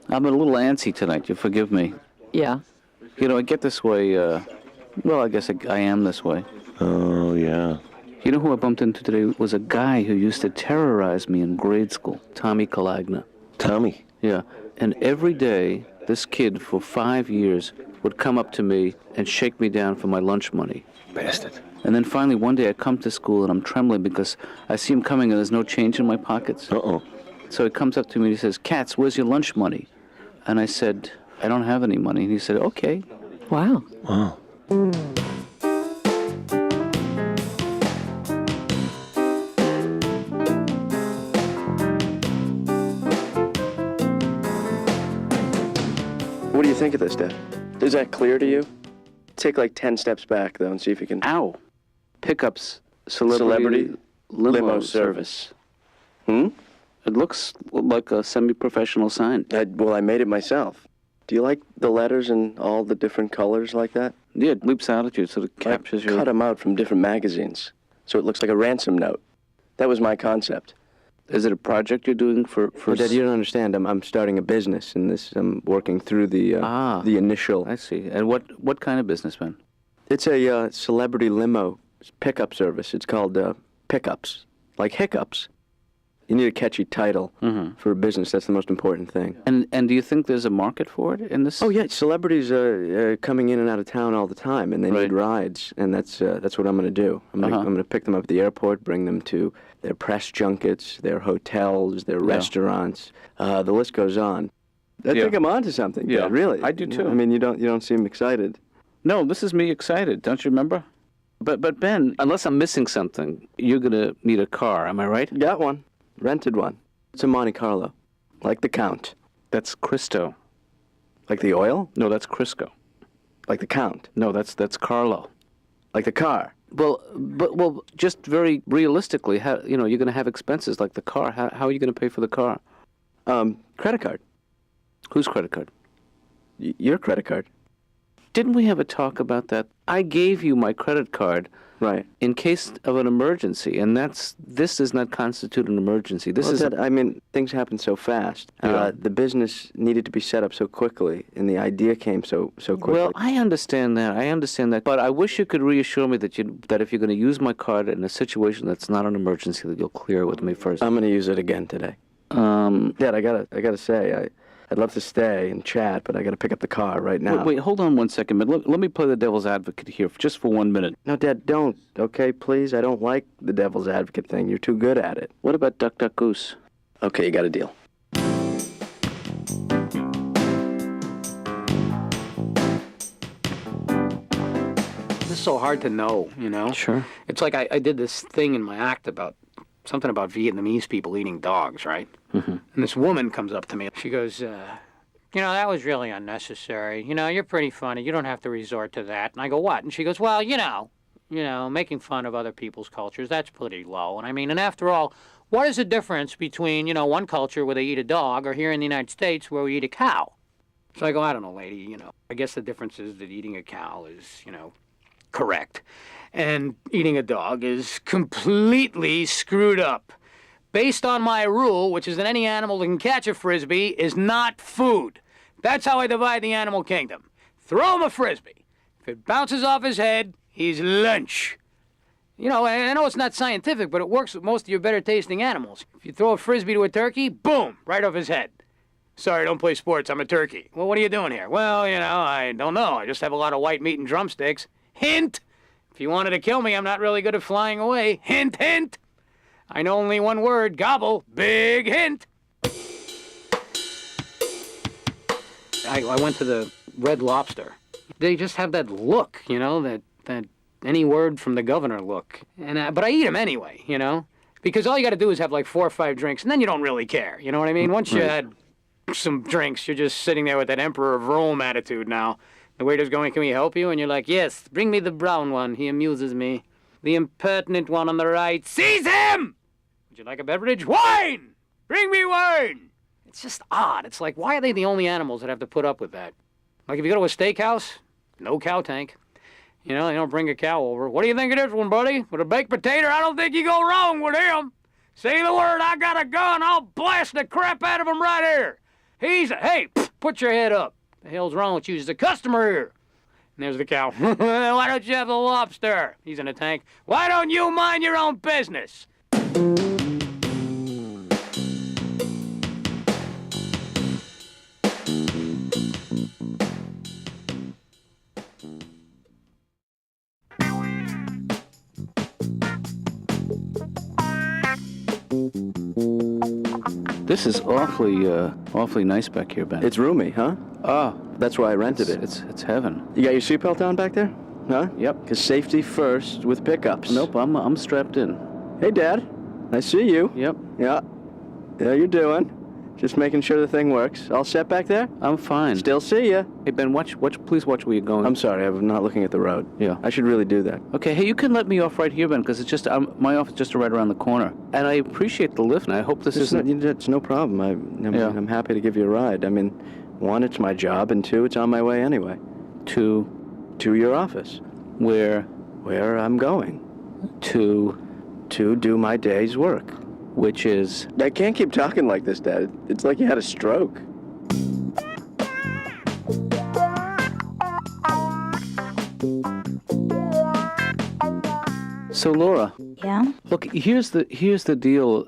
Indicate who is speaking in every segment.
Speaker 1: I'm a little antsy tonight. You forgive me.
Speaker 2: Yeah.
Speaker 1: You know, I get this way, well, I guess I am this way.
Speaker 3: Oh, yeah.
Speaker 1: You know who I bumped into today was a guy who used to terrorize me in grade school, Tommy Kalagna.
Speaker 3: Tommy.
Speaker 1: Yeah, and every day, this kid for 5 years would come up to me and shake me down for my lunch money.
Speaker 3: Bastard.
Speaker 1: And then finally one day I come to school and I'm trembling because I see him coming and there's no change in my pockets.
Speaker 3: Uh-oh.
Speaker 1: So he comes up to me and he says, "Katz, where's your lunch money?" And I said, "I don't have any money." And he said, "Okay."
Speaker 2: Wow.
Speaker 3: Wow.
Speaker 4: What do you think of this, Dad? Is that clear to you? Take like 10 steps back, though, and see if you can...
Speaker 1: Ow. Pickups, celebrity limo service.
Speaker 4: Hmm?
Speaker 1: It looks like a semi-professional sign.
Speaker 4: Well, I made it myself. Do you like the letters and all the different colors like that?
Speaker 1: Yeah, it leaps out at you, sort of captures
Speaker 4: I cut them out from different magazines, so it looks like a ransom note. That was my concept.
Speaker 1: Is it a project you're doing for
Speaker 4: Dad, you don't understand. I'm starting a business, and I'm working through the initial...
Speaker 1: I see. And what kind of business, man?
Speaker 4: It's a celebrity limo pickup service. It's called Pickups, like hiccups. You need a catchy title for a business. That's the most important thing.
Speaker 1: And do you think there's a market for it in this?
Speaker 4: Oh yeah, celebrities are coming in and out of town all the time, and they need rides, and that's what I'm going to do. I'm going to pick them up at the airport, bring them to their press junkets, their hotels, their restaurants. The list goes on. I think I'm onto something.
Speaker 1: Yeah,
Speaker 4: Dad, really.
Speaker 1: I do too.
Speaker 4: I mean, you don't seem excited.
Speaker 1: No, this is me excited. Don't you remember? But Ben, unless I'm missing something, you're going to need a car. Am I right?
Speaker 4: Got one. Rented one. It's a Monte Carlo, like the Count.
Speaker 1: That's Cristo.
Speaker 4: Like the oil?
Speaker 1: No, that's Crisco.
Speaker 4: Like the Count.
Speaker 1: No, that's Carlo.
Speaker 4: Like the car.
Speaker 1: Well, just very realistically, how, you're going to have expenses like the car. How are you going to pay for the car?
Speaker 4: Credit card.
Speaker 1: Whose credit card?
Speaker 4: Your credit card.
Speaker 1: Didn't we have a talk about that? I gave you my credit card.
Speaker 4: Right.
Speaker 1: In case of an emergency, and this does not constitute an emergency.
Speaker 4: I mean, things happen so fast.
Speaker 1: Yeah.
Speaker 4: The business needed to be set up so quickly, and the idea came so quickly.
Speaker 1: Well, I understand that. But I wish you could reassure me that if you're going to use my card in a situation that's not an emergency, that you'll clear it with me first.
Speaker 4: I'm going to use it again today. Dad, I gotta say, I'd love to stay and chat, but I gotta pick up the car right now.
Speaker 1: Wait, hold on one second, man. Let me play the devil's advocate here just for 1 minute.
Speaker 4: No, Dad, don't. Okay, please. I don't like the devil's advocate thing. You're too good at it.
Speaker 1: What about Duck Duck Goose?
Speaker 4: Okay, you got a deal.
Speaker 5: This is so hard to know, you know?
Speaker 1: Sure.
Speaker 5: It's like I did this thing in my act about something about Vietnamese people eating dogs, right?
Speaker 1: Mm-hmm.
Speaker 5: And this woman comes up to me. She goes, that was really unnecessary. You're pretty funny. You don't have to resort to that. And I go, what? And she goes, well, making fun of other people's cultures, that's pretty low. And after all, what is the difference between, one culture where they eat a dog or here in the United States where we eat a cow? So I go, I don't know, lady, I guess the difference is that eating a cow is, correct. And eating a dog is completely screwed up. Based on my rule, which is that any animal that can catch a Frisbee is not food. That's how I divide the animal kingdom. Throw him a Frisbee. If it bounces off his head, he's lunch. I know it's not scientific, but it works with most of your better tasting animals. If you throw a Frisbee to a turkey, boom, right off his head. Sorry, don't play sports, I'm a turkey. Well, what are you doing here? Well, I don't know. I just have a lot of white meat and drumsticks. Hint! If you wanted to kill me, I'm not really good at flying away. Hint, hint! I know only one word, gobble. Big hint! I went to the Red Lobster. They just have that look, that any word from the governor look. But I eat them anyway, because all you got to do is have like 4 or 5 drinks, and then you don't really care. You know what I mean? Once you had some drinks, you're just sitting there with that Emperor of Rome attitude now. The waiter's going, can we help you? And you're like, yes, bring me the brown one. He amuses me. The impertinent one on the right. Seize him! Would you like a beverage? Wine! Bring me wine! It's just odd. It's like, why are they the only animals that have to put up with that? Like if you go to a steakhouse, no cow tank. They don't bring a cow over. What do you think of this one, buddy? With a baked potato? I don't think you go wrong with him. Say the word, I got a gun, I'll blast the crap out of him right here. Hey, put your head up. The hell's wrong with you? There's a customer here. And there's the cow. Why don't you have the lobster? He's in a tank. Why don't you mind your own business?
Speaker 1: This is awfully nice back here, Ben.
Speaker 4: It's roomy, huh? That's why I rented it.
Speaker 1: It's heaven.
Speaker 4: You got your seatbelt on back there? Huh?
Speaker 1: Yep.
Speaker 4: Because safety first with pickups.
Speaker 1: Nope, I'm strapped in.
Speaker 4: Hey, Dad. I see you.
Speaker 1: Yep.
Speaker 4: Yeah. How you doing? Just making sure the thing works. All set back there?
Speaker 1: I'm fine.
Speaker 4: Still see ya.
Speaker 1: Hey, Ben, please watch where you're going.
Speaker 4: I'm sorry, I'm not looking at the road.
Speaker 1: Yeah.
Speaker 4: I should really do that.
Speaker 1: Okay, hey, you can let me off right here, Ben, because it's just my office is just right around the corner, and I appreciate the lift. And I hope this isn't.
Speaker 4: It's no problem. I'm happy to give you a ride. I mean, one, it's my job, and two, it's on my way anyway.
Speaker 1: To
Speaker 4: your office.
Speaker 1: where
Speaker 4: I'm going.
Speaker 1: to
Speaker 4: Do my day's work.
Speaker 1: which is.
Speaker 4: I can't keep talking like this, Dad. It's like you had a stroke.
Speaker 1: So Laura,
Speaker 2: Yeah?
Speaker 1: look, here's the deal.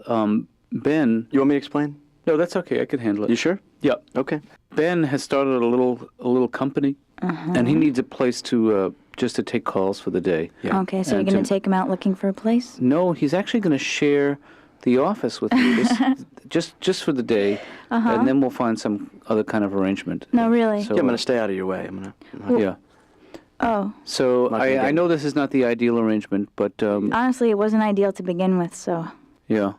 Speaker 1: Ben.
Speaker 4: You want me to explain?
Speaker 1: No, that's okay. I can handle it.
Speaker 4: You sure?
Speaker 1: Yeah.
Speaker 4: Okay.
Speaker 1: Ben has started a little company, and he needs a place to just to take calls for the day.
Speaker 4: Yeah.
Speaker 2: Okay, so
Speaker 1: And
Speaker 2: you're going
Speaker 1: to-
Speaker 2: to take him out looking for a place?
Speaker 1: No, he's actually going to share the office with me just for the day, and then we'll find some other kind of arrangement.
Speaker 2: No, really?
Speaker 1: So,
Speaker 4: Yeah, I'm going to stay out of your way.
Speaker 1: yeah.
Speaker 2: Oh,
Speaker 1: So
Speaker 4: Not gonna
Speaker 1: I
Speaker 4: get-
Speaker 1: know this is not the ideal arrangement, but
Speaker 2: honestly, it wasn't ideal to begin with, so...
Speaker 1: yeah.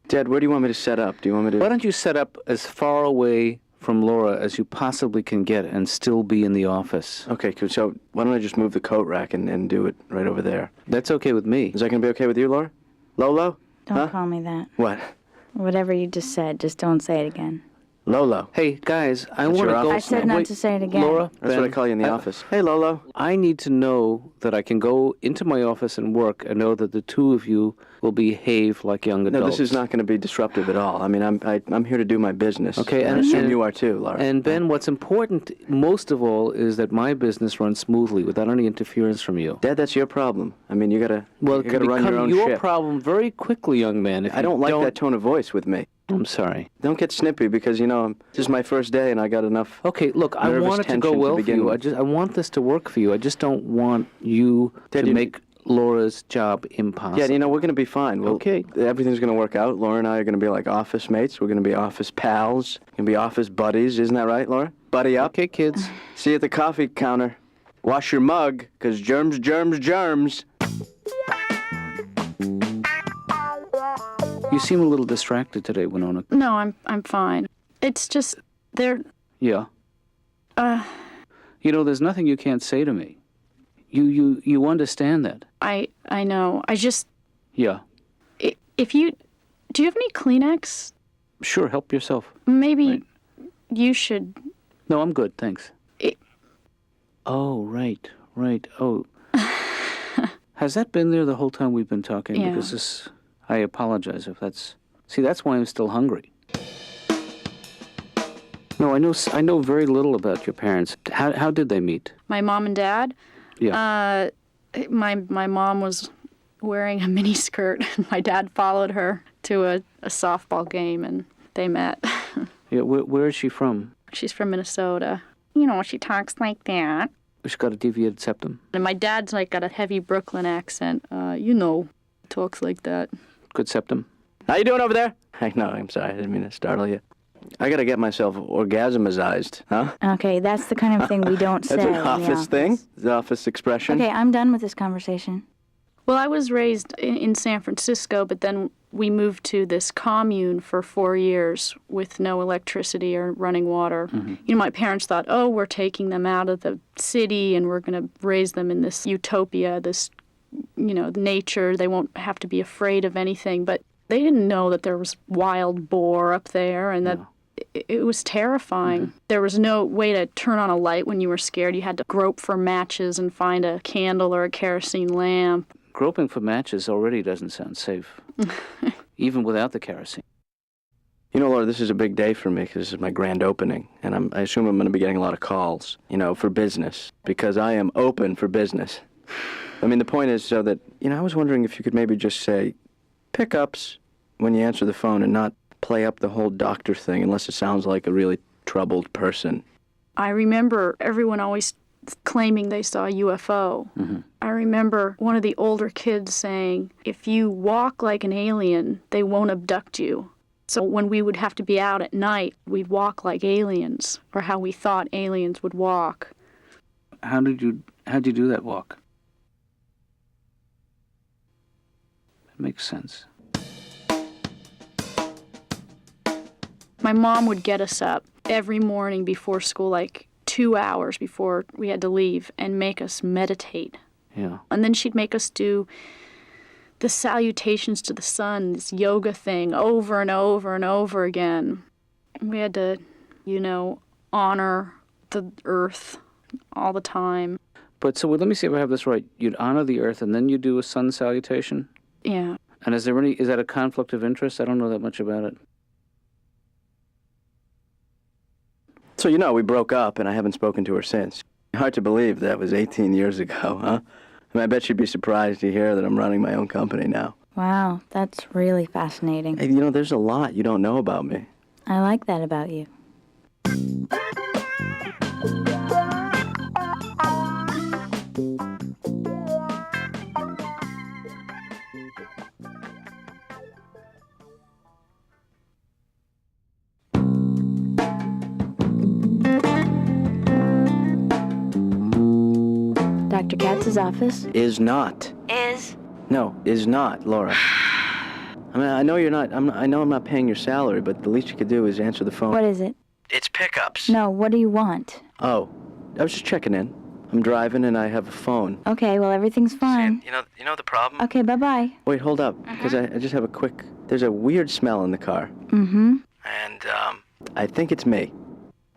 Speaker 4: Dad, where do you want me to set up? Do you want me to...
Speaker 1: Why don't you set up as far away from Laura as you possibly can get and still be in the office?
Speaker 4: Okay, cool. So why don't I just move the coat rack and do it right over there?
Speaker 1: That's okay with me.
Speaker 4: Is that going to be okay with you, Laura? Lolo?
Speaker 2: Don't
Speaker 4: Huh?
Speaker 2: call me that.
Speaker 4: What?
Speaker 2: Whatever you just said, just don't say it again.
Speaker 4: Lolo.
Speaker 1: Hey guys, I
Speaker 4: That's
Speaker 1: want to
Speaker 4: your
Speaker 1: go.
Speaker 2: I
Speaker 4: office
Speaker 2: said not
Speaker 1: Wait,
Speaker 2: to say it again.
Speaker 1: Laura,
Speaker 4: That's what I
Speaker 1: Ben,
Speaker 4: call you in the office. Hey, Lolo.
Speaker 1: I need to know that I can go into my office and work and know that the two of you will behave like young adults.
Speaker 4: No, this is not going to be disruptive at all. I mean, I'm here to do my business.
Speaker 1: Okay,
Speaker 4: and I
Speaker 1: and-
Speaker 4: assume
Speaker 1: and-
Speaker 4: you are too, Laura.
Speaker 1: And Ben, what's important most of all is that my business runs smoothly without any interference from you.
Speaker 4: Dad, that's your problem. I mean, you gotta
Speaker 1: Well, it
Speaker 4: you
Speaker 1: can
Speaker 4: gotta run your
Speaker 1: become
Speaker 4: own
Speaker 1: your
Speaker 4: ship.
Speaker 1: problem very quickly, young man. If
Speaker 4: I don't
Speaker 1: you
Speaker 4: like that tone of voice with me.
Speaker 1: I'm sorry.
Speaker 4: Don't get snippy because this is my first day and I got enough.
Speaker 1: Okay, look, I
Speaker 4: Nervous
Speaker 1: want it to go
Speaker 4: tension to
Speaker 1: well for
Speaker 4: begin
Speaker 1: you.
Speaker 4: with.
Speaker 1: I want this to work for you. I just don't want you
Speaker 4: Dad,
Speaker 1: to
Speaker 4: you-
Speaker 1: make Laura's job impossible.
Speaker 4: Yeah, we're going to be fine.
Speaker 1: Okay.
Speaker 4: Everything's going to work out. Laura and I are going to be like office mates. We're going to be office pals. Going to be office buddies. Isn't that right, Laura? Buddy up.
Speaker 1: Okay, kids.
Speaker 4: See you at the coffee counter. Wash your mug, because germs, germs, germs.
Speaker 1: You seem a little distracted today, Winona.
Speaker 6: No, I'm fine. It's just they're
Speaker 1: Yeah. You know, there's nothing you can't say to me. You understand that.
Speaker 6: I know. I just
Speaker 1: Yeah.
Speaker 6: if you do you have any Kleenex?
Speaker 1: Sure, help yourself.
Speaker 6: Maybe
Speaker 1: Right.
Speaker 6: you should.
Speaker 1: No, I'm good, thanks.
Speaker 6: It-
Speaker 1: Oh, right. Oh. Has that been there the whole time we've been talking?
Speaker 6: Yeah.
Speaker 1: Because I apologize if that's... See, that's why I'm still hungry. No, I know very little about your parents. How did they meet?
Speaker 6: My mom and dad.
Speaker 1: Yeah.
Speaker 6: My mom was wearing a mini skirt, and my dad followed her to a softball game, and they met.
Speaker 1: Yeah, where is she from?
Speaker 6: She's from Minnesota. You know, she talks like that.
Speaker 1: She's got a deviated septum.
Speaker 6: And my dad's like got a heavy Brooklyn accent. Talks like that.
Speaker 1: Good septum.
Speaker 4: How you doing over there? I know, I'm sorry. I didn't mean to startle you. I got to get myself orgasmized, huh?
Speaker 2: Okay, that's the kind of thing we don't say
Speaker 4: That's
Speaker 2: in
Speaker 4: an
Speaker 2: the
Speaker 4: office thing?
Speaker 2: office.
Speaker 4: The office expression?
Speaker 2: Okay, I'm done with this conversation.
Speaker 6: Well, I was raised in San Francisco, but then we moved to this commune for 4 years with no electricity or running water. My parents thought, oh, we're taking them out of the city and we're going to raise them in this utopia, this, nature. They won't have to be afraid of anything. But they didn't know that there was wild boar up there and that it was terrifying. There was no way to turn on a light when you were scared. You had to grope for matches and find a candle or a kerosene lamp.
Speaker 1: Groping for matches already doesn't sound safe, even without the kerosene.
Speaker 4: You know, Laura, this is a big day for me because this is my grand opening, and I assume I'm going to be getting a lot of calls, for business, because I am open for business. I mean, the point is so that, I was wondering if you could maybe just say pickups when you answer the phone and not play up the whole doctor thing unless it sounds like a really troubled person.
Speaker 6: I remember everyone always claiming they saw a UFO.
Speaker 1: Mm-hmm.
Speaker 6: I remember one of the older kids saying, if you walk like an alien, they won't abduct you. So when we would have to be out at night, we'd walk like aliens, or how we thought aliens would walk.
Speaker 1: How'd you do that walk? That makes sense.
Speaker 6: My mom would get us up every morning before school, like 2 hours before we had to leave, and make us meditate.
Speaker 1: Yeah.
Speaker 6: And then she'd make us do the salutations to the sun, this yoga thing, over and over and over again. We had to, honor the earth all the time.
Speaker 1: But so let me see if I have this right. You'd honor the earth and then you do a sun salutation?
Speaker 6: Yeah.
Speaker 1: And is that a conflict of interest? I don't know that much about it.
Speaker 4: So, we broke up, and I haven't spoken to her since. Hard to believe that was 18 years ago, huh? I bet you'd be surprised to hear that I'm running my own company now.
Speaker 2: Wow, that's really fascinating.
Speaker 4: Hey, there's a lot you don't know about me.
Speaker 2: I like that about you. Dr. Katz's office?
Speaker 4: Is not.
Speaker 2: Is?
Speaker 4: No, is not, Laura. I mean, I know you're not, I know I'm not paying your salary, but the least you could do is answer the phone.
Speaker 2: What is it?
Speaker 4: It's pickups.
Speaker 2: No, what do you want?
Speaker 4: Oh, I was just checking in. I'm driving and I have a phone.
Speaker 2: Okay, well, everything's fine.
Speaker 4: You know the problem?
Speaker 2: Okay, bye-bye.
Speaker 4: Wait, hold up, because I just have there's a weird smell in the car.
Speaker 2: Mm-hmm.
Speaker 4: And, I think it's me.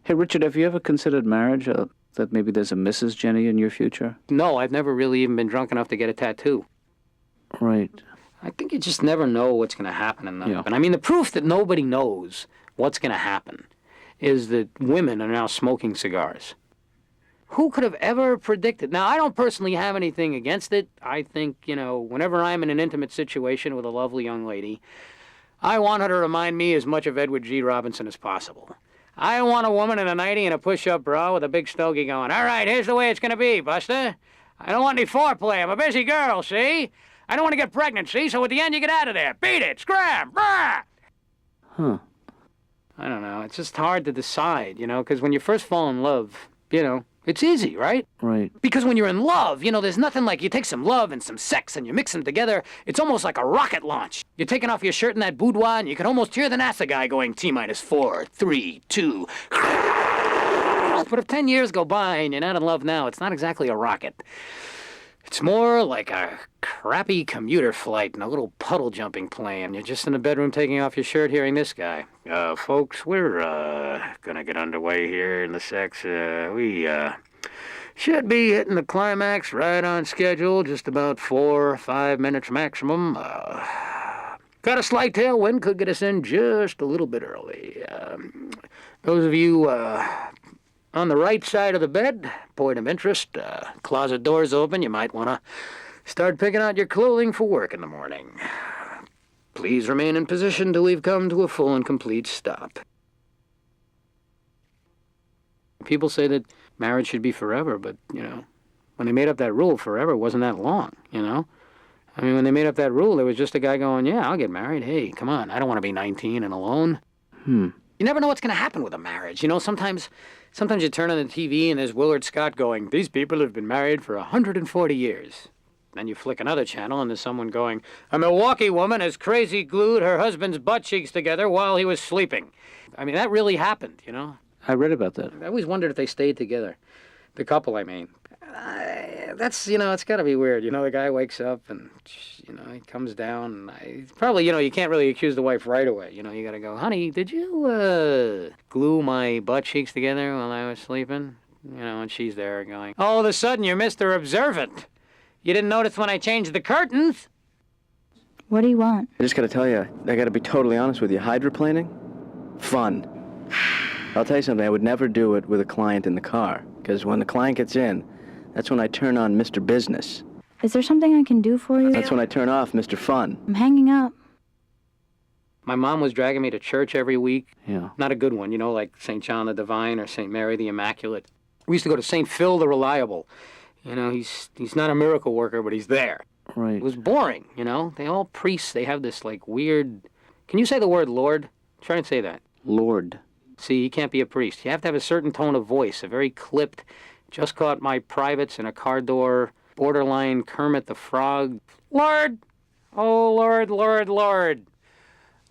Speaker 1: Hey, Richard, have you ever considered marriage? That maybe there's a Mrs. Jenny in your future?
Speaker 5: No, I've never really even been drunk enough to get a tattoo.
Speaker 1: Right.
Speaker 5: I think you just never know what's going to happen in them.
Speaker 1: Yeah.
Speaker 5: And I mean, the proof that nobody knows what's going to happen is that women are now smoking cigars. Who could have ever predicted? Now, I don't personally have anything against it. I think, whenever I'm in an intimate situation with a lovely young lady, I want her to remind me as much of Edward G. Robinson as possible. I want a woman in a nightie and a push-up bra with a big stogie going, all right, here's the way it's going to be, Buster. I don't want any foreplay. I'm a busy girl, see? I don't want to get pregnant, see? So at the end, you get out of there. Beat it. Scram. Brah!
Speaker 1: Huh.
Speaker 5: I don't know. It's just hard to decide, because when you first fall in love, it's easy, right?
Speaker 1: Right.
Speaker 5: Because when you're in love, there's nothing like you take some love and some sex and you mix them together. It's almost like a rocket launch. You're taking off your shirt in that boudoir and you can almost hear the NASA guy going T-4, 3, 2. But if 10 years go by and you're not in love now, it's not exactly a rocket. It's more like a crappy commuter flight in a little puddle jumping plane. You're just in the bedroom taking off your shirt hearing this guy. Folks, we're gonna get underway here in the sex. We should be hitting the climax right on schedule, just about 4 or 5 minutes maximum. Got a slight tailwind, could get us in just a little bit early. Those of you on the right side of the bed, point of interest, closet doors open, you might want to start picking out your clothing for work in the morning. Please remain in position till we've come to a full and complete stop. People say that marriage should be forever, but, when they made up that rule, forever wasn't that long, I mean, when they made up that rule, there was just a guy going, yeah, I'll get married. Hey, come on, I don't want to be 19 and alone. You never know what's going to happen with a marriage. Sometimes you turn on the TV and there's Willard Scott going, these people have been married for 140 years. Then you flick another channel and there's someone going, a Milwaukee woman has crazy glued her husband's butt cheeks together while he was sleeping. I mean, that really happened,
Speaker 1: I read about that.
Speaker 5: I always wondered if they stayed together. The couple, I mean. That's, it's got to be weird. The guy wakes up and, he comes down. And probably, you can't really accuse the wife right away. You got to go, honey, did you glue my butt cheeks together while I was sleeping? And she's there going, all of a sudden you're Mr. Observant. You didn't notice when I changed the curtains.
Speaker 2: What do you want?
Speaker 4: I just got to tell you, I got to be totally honest with you. Hydroplaning? Fun. I'll tell you something, I would never do it with a client in the car, because when the client gets in, that's when I turn on Mr. Business.
Speaker 2: Is there something I can do for you?
Speaker 4: That's when I turn off Mr. Fun.
Speaker 2: I'm hanging up.
Speaker 5: My mom was dragging me to church every week.
Speaker 1: Yeah.
Speaker 5: Not a good one, you know, like St. John the Divine or St. Mary the Immaculate. We used to go to St. Phil the Reliable. You know, he's not a miracle worker, but he's there.
Speaker 1: Right.
Speaker 5: It was boring, you know. They all priests, they have this, like, weird... Can you say the word Lord? Try and say that.
Speaker 1: Lord.
Speaker 5: See, you can't be a priest. You have to have a certain tone of voice, a very clipped, just caught my privates in a car door, borderline Kermit the Frog. Lord! Oh, Lord, Lord, Lord.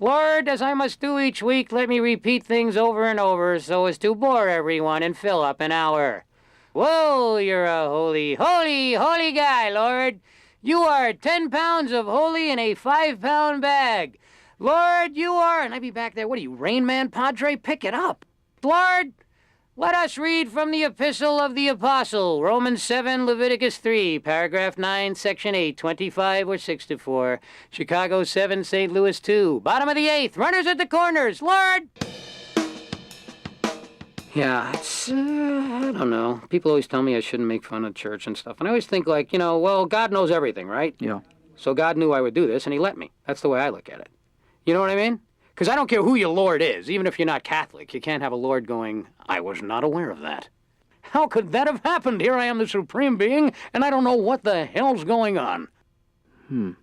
Speaker 5: Lord, as I must do each week, let me repeat things over and over so as to bore everyone and fill up an hour. Whoa, you're a holy, holy, holy guy, Lord. You are 10 pounds of holy in a 5-pound bag. Lord, you are... And I'd be back there, what are you, Rain Man Padre? Pick it up. Lord, let us read from the Epistle of the Apostle, Romans 7, Leviticus 3, paragraph 9, section 8, 25 or 64, Chicago 7, St. Louis 2, bottom of the 8th, runners at the corners, Lord! Yeah, it's, I don't know. People always tell me I shouldn't make fun of church and stuff, and I always think like, you know, well, God knows everything, right?
Speaker 1: Yeah.
Speaker 5: So God knew I would do this, and he let me. That's the way I look at it. You know what I mean? Because I don't care who your Lord is, even if you're not Catholic. You can't have a Lord going, I was not aware of that. How could that have happened? Here I am, the Supreme Being, and I don't know what the hell's going on. You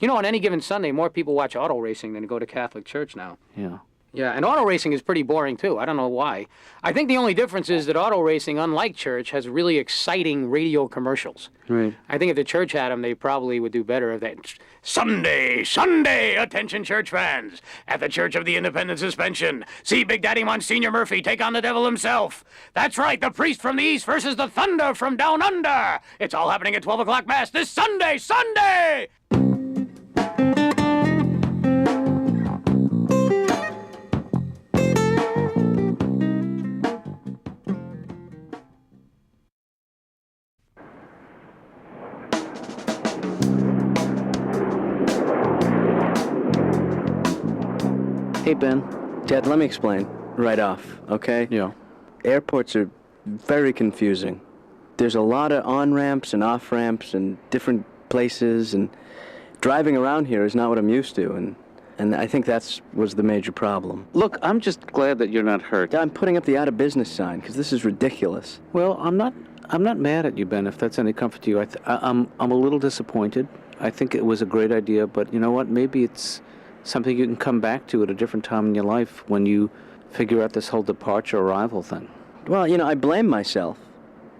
Speaker 5: know, on any given Sunday, more people watch auto racing than go to Catholic church now.
Speaker 1: Yeah.
Speaker 5: Yeah, and auto racing is pretty boring, too. I don't know why. I think the only difference is that auto racing, unlike church, has really exciting radio commercials.
Speaker 1: Right.
Speaker 5: I think if the church had them, they probably would do better if that. Sunday, Sunday, attention church fans. At the Church of the Independent Suspension, see Big Daddy Monsignor Murphy take on the devil himself. That's right, the priest from the east versus the thunder from down under. It's all happening at 12 o'clock Mass this Sunday, Sunday!
Speaker 1: Hey, Ben.
Speaker 4: Dad, let me explain right off, okay?
Speaker 1: Yeah.
Speaker 4: Airports are very confusing. There's a lot of on-ramps and off-ramps and different places, and driving around here is not what I'm used to, and I think was the major problem.
Speaker 1: Look, I'm just glad that you're not hurt.
Speaker 4: I'm putting up the out of business sign because this is ridiculous.
Speaker 1: Well, I'm not mad at you, Ben, if that's any comfort to you. I'm a little disappointed. I think it was a great idea, but you know what? Maybe it's something you can come back to at a different time in your life when you figure out this whole departure-arrival thing.
Speaker 4: Well, you know, I blame myself.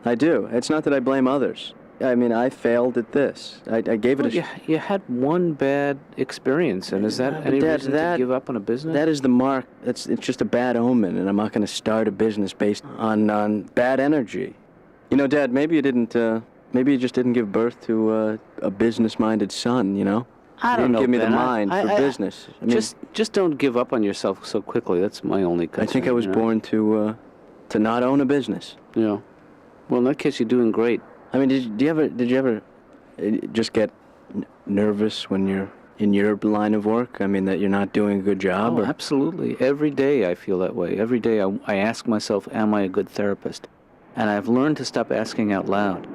Speaker 4: I do. It's not that I blame others. I mean, I failed at this. I gave it
Speaker 1: You had one bad experience, and is that any reason to give up on a business?
Speaker 4: That is the mark. It's just a bad omen, and I'm not going to start a business based on bad energy. You know, Dad, maybe you just didn't give birth to a business-minded son, you know?
Speaker 1: I don't know,
Speaker 4: Give me
Speaker 1: Ben.
Speaker 4: the mind for business. I mean,
Speaker 1: just don't give up on yourself so quickly. That's my only concern.
Speaker 4: I think I was born to not own a business.
Speaker 1: Yeah. Well, in that case, you're doing great.
Speaker 4: I mean, did you ever just get nervous when you're in your line of work? I mean, that you're not doing a good job?
Speaker 1: Oh, absolutely. Every day I feel that way. Every day I ask myself, am I a good therapist? And I've learned to stop asking out loud.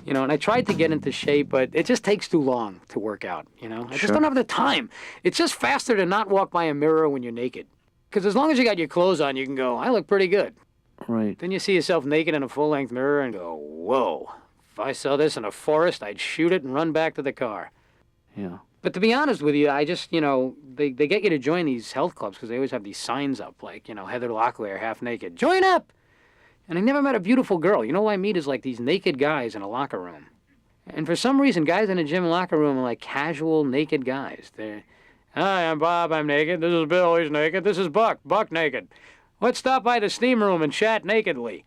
Speaker 5: You know, and I tried to get into shape, but it just takes too long to work out, you know? I just
Speaker 1: Sure.
Speaker 5: don't have the time. It's just faster to not walk by a mirror when you're naked. Because as long as you got your clothes on, you can go, I look pretty good.
Speaker 1: Right.
Speaker 5: Then you see yourself naked in a full-length mirror and go, whoa. If I saw this in a forest, I'd shoot it and run back to the car.
Speaker 1: Yeah.
Speaker 5: But to be honest with you, I just, you know, they get you to join these health clubs because they always have these signs up, like, you know, Heather Locklear, half naked. Join up! And I never met a beautiful girl. You know what I meet is like these naked guys in a locker room. And for some reason, guys in a gym locker room are like casual naked guys. They're, hi, I'm Bob, I'm naked. This is Bill, he's naked. This is Buck naked. Let's stop by the steam room and chat nakedly.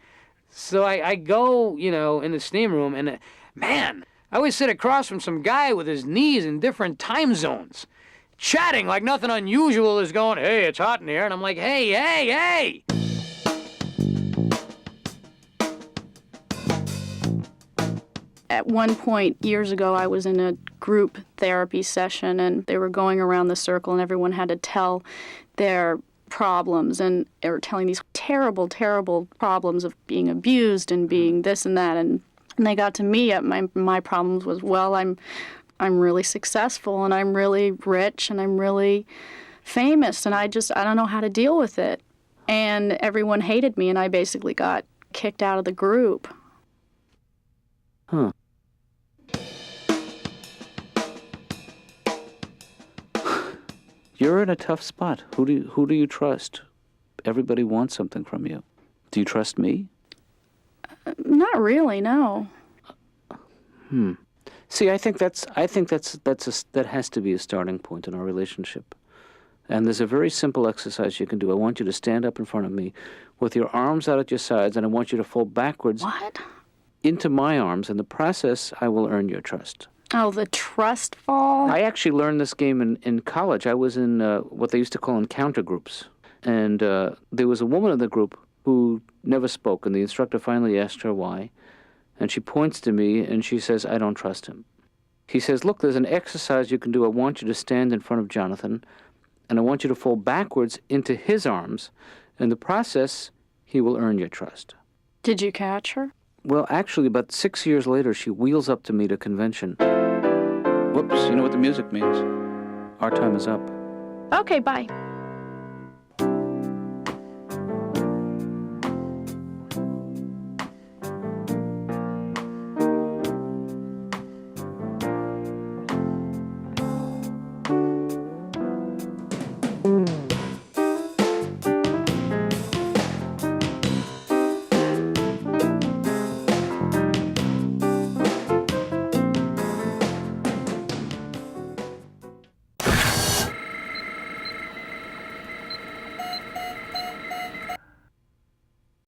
Speaker 5: So I go, you know, in the steam room, and man, I always sit across from some guy with his knees in different time zones, chatting like nothing unusual is going, hey, it's hot in here. And I'm like, hey.
Speaker 6: At one point, years ago, I was in a group therapy session, and they were going around the circle, and everyone had to tell their problems, and they were telling these terrible, terrible problems of being abused and being this and that, and they got to me. My problems was, well, I'm really successful, and I'm really rich, and I'm really famous, and I don't know how to deal with it. And everyone hated me, and I basically got kicked out of the group.
Speaker 1: Huh. You're in a tough spot. Who do you trust? Everybody wants something from you. Do you trust me?
Speaker 6: Not really, no.
Speaker 1: See, I think that has to be a starting point in our relationship. And there's a very simple exercise you can do. I want you to stand up in front of me with your arms out at your sides, and I want you to fall backwards
Speaker 6: What?
Speaker 1: into my arms. In the process, I will earn your trust.
Speaker 6: Oh, the trust fall?
Speaker 1: I actually learned this game in college. I was in what they used to call encounter groups. And there was a woman in the group who never spoke, and the instructor finally asked her why. And she points to me, and she says, I don't trust him. He says, look, there's an exercise you can do. I want you to stand in front of Jonathan, and I want you to fall backwards into his arms. In the process, he will earn your trust.
Speaker 6: Did you catch her?
Speaker 1: Well, actually, about 6 years later, she wheels up to me to convention. Whoops, you know what the music means. Our time is up.
Speaker 6: Okay, bye.